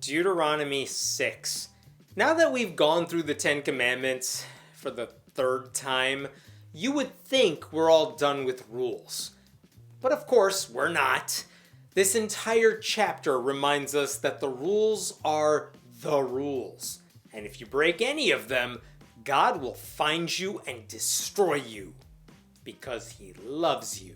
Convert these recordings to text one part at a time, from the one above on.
Deuteronomy 6. Now that we've gone through the Ten Commandments for the third time, you would think we're all done with rules. But of course, we're not. This entire chapter reminds us that the rules are the rules. And if you break any of them, God will find you and destroy you. Because he loves you.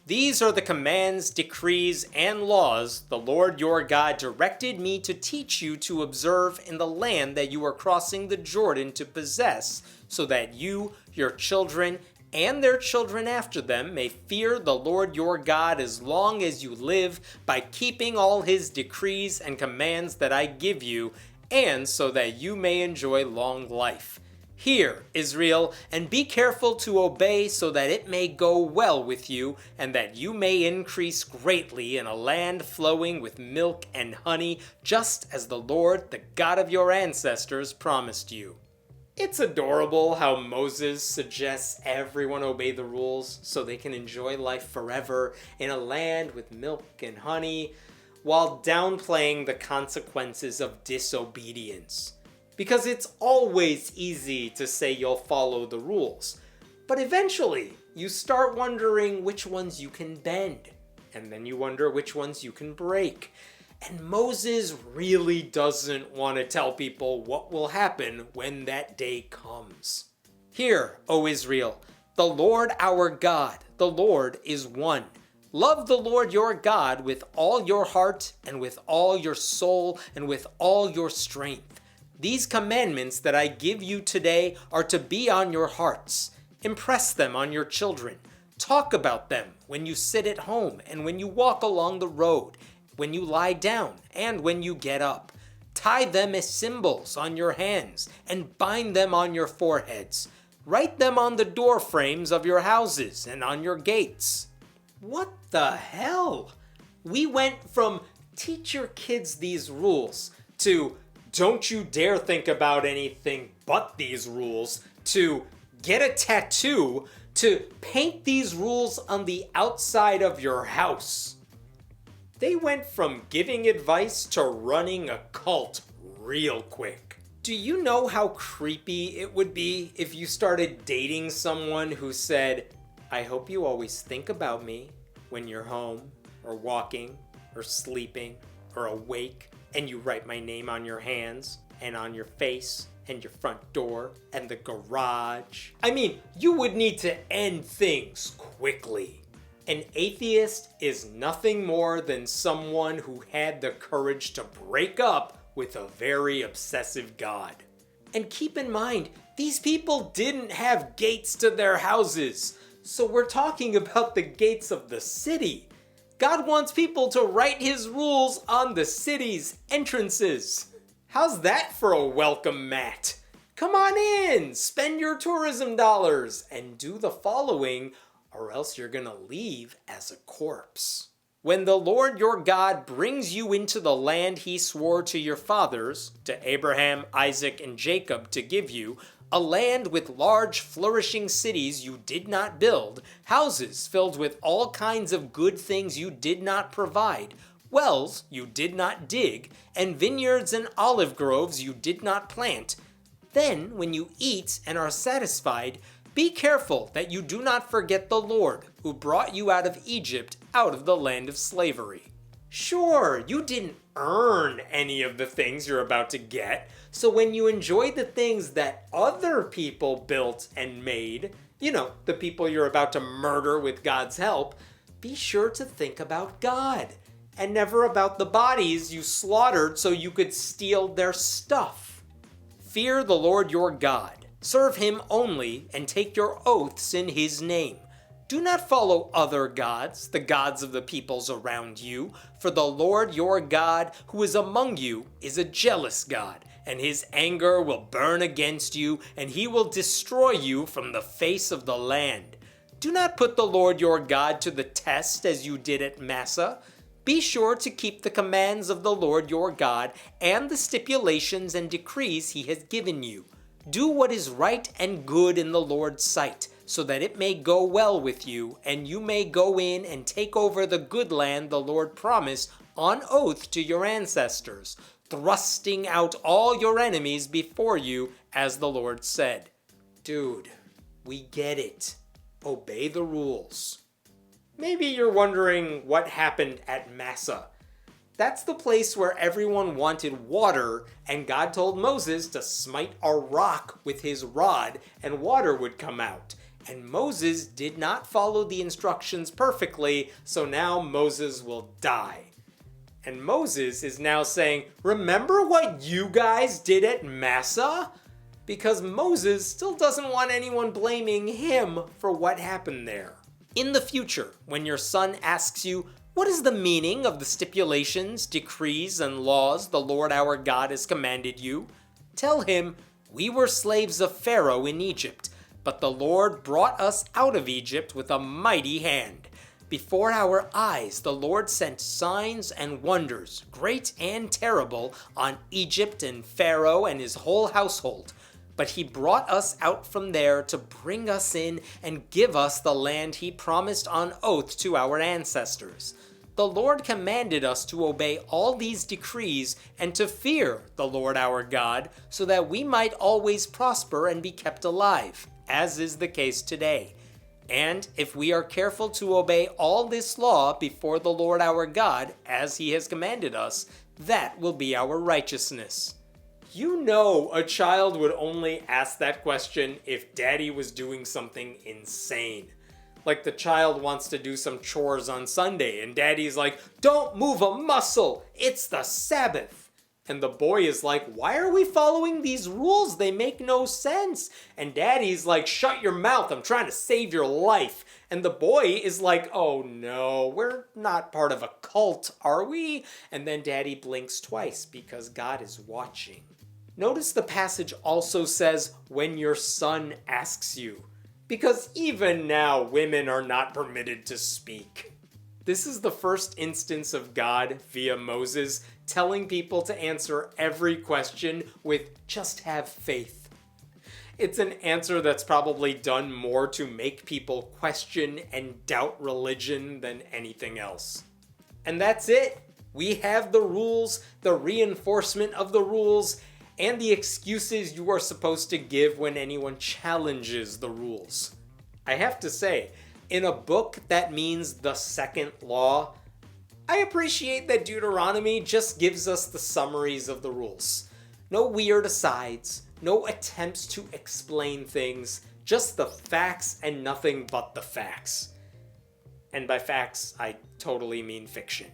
These are the commands, decrees, and laws the Lord your God directed me to teach you to observe in the land that you are crossing the Jordan to possess, so that you, your children, and their children after them may fear the Lord your God as long as you live by keeping all his decrees and commands that I give you, and so that you may enjoy long life. Hear, Israel, and be careful to obey so that it may go well with you, and that you may increase greatly in a land flowing with milk and honey, just as the Lord, the God of your ancestors, promised you. It's adorable how Moses suggests everyone obey the rules so they can enjoy life forever in a land with milk and honey, while downplaying the consequences of disobedience. Because it's always easy to say you'll follow the rules, but eventually you start wondering which ones you can bend, and then you wonder which ones you can break. And Moses really doesn't want to tell people what will happen when that day comes. Hear, O Israel, the Lord our God, the Lord is one. Love the Lord your God with all your heart and with all your soul and with all your strength. These commandments that I give you today are to be on your hearts. Impress them on your children. Talk about them when you sit at home and when you walk along the road, when you lie down and when you get up. Tie them as symbols on your hands and bind them on your foreheads. Write them on the door frames of your houses and on your gates. What the hell? We went from teach your kids these rules to don't you dare think about anything but these rules, to get a tattoo, to paint these rules on the outside of your house. They went from giving advice to running a cult real quick. Do you know how creepy it would be if you started dating someone who said, I hope you always think about me when you're home, or walking, or sleeping, or awake, and you write my name on your hands, and on your face, and your front door, and the garage. I mean, you would need to end things quickly. An atheist is nothing more than someone who had the courage to break up with a very obsessive God. And keep in mind, these people didn't have gates to their houses, so we're talking about the gates of the city. God wants people to write his rules on the city's entrances. How's that for a welcome mat? Come on in, spend your tourism dollars, and do the following, or else you're gonna leave as a corpse. When the Lord your God brings you into the land he swore to your fathers, to Abraham, Isaac, and Jacob to give you, a land with large flourishing cities you did not build, houses filled with all kinds of good things you did not provide, wells you did not dig, and vineyards and olive groves you did not plant. Then, when you eat and are satisfied, be careful that you do not forget the Lord, who brought you out of Egypt, out of the land of slavery. Sure, you didn't earn any of the things you're about to get, so when you enjoy the things that other people built and made, the people you're about to murder with God's help, be sure to think about God, and never about the bodies you slaughtered so you could steal their stuff. Fear the Lord your God, serve him only, and take your oaths in his name. Do not follow other gods, the gods of the peoples around you, for the Lord your God, who is among you, is a jealous God, and his anger will burn against you, and he will destroy you from the face of the land. Do not put the Lord your God to the test as you did at Massa. Be sure to keep the commands of the Lord your God and the stipulations and decrees he has given you. Do what is right and good in the Lord's sight, so that it may go well with you, and you may go in and take over the good land the Lord promised on oath to your ancestors. thrusting out all your enemies before you, as the Lord said. Dude, we get it. Obey the rules. Maybe you're wondering what happened at Massa. That's the place where everyone wanted water, and God told Moses to smite a rock with his rod, and water would come out. And Moses did not follow the instructions perfectly, so now Moses will die. And Moses is now saying, remember what you guys did at Massa? Because Moses still doesn't want anyone blaming him for what happened there. In the future, when your son asks you, what is the meaning of the stipulations, decrees, and laws the Lord our God has commanded you? Tell him, we were slaves of Pharaoh in Egypt, but the Lord brought us out of Egypt with a mighty hand. Before our eyes, the Lord sent signs and wonders, great and terrible, on Egypt and Pharaoh and his whole household. But he brought us out from there to bring us in and give us the land he promised on oath to our ancestors. The Lord commanded us to obey all these decrees and to fear the Lord our God, so that we might always prosper and be kept alive, as is the case today. And if we are careful to obey all this law before the Lord our God, as he has commanded us, that will be our righteousness. You know a child would only ask that question if daddy was doing something insane. Like the child wants to do some chores on Sunday and daddy's like, don't move a muscle, it's the Sabbath. And the boy is like, why are we following these rules? They make no sense. And daddy's like, shut your mouth, I'm trying to save your life. And the boy is like, oh no, we're not part of a cult, are we? And then daddy blinks twice because God is watching. Notice the passage also says, when your son asks you, because even now women are not permitted to speak. This is the first instance of God, via Moses, telling people to answer every question with just have faith. It's an answer that's probably done more to make people question and doubt religion than anything else. And that's it. We have the rules, the reinforcement of the rules, and the excuses you are supposed to give when anyone challenges the rules. I have to say, in a book that means the second law, I appreciate that Deuteronomy just gives us the summaries of the rules. No weird asides, no attempts to explain things, just the facts and nothing but the facts. And by facts, I totally mean fiction.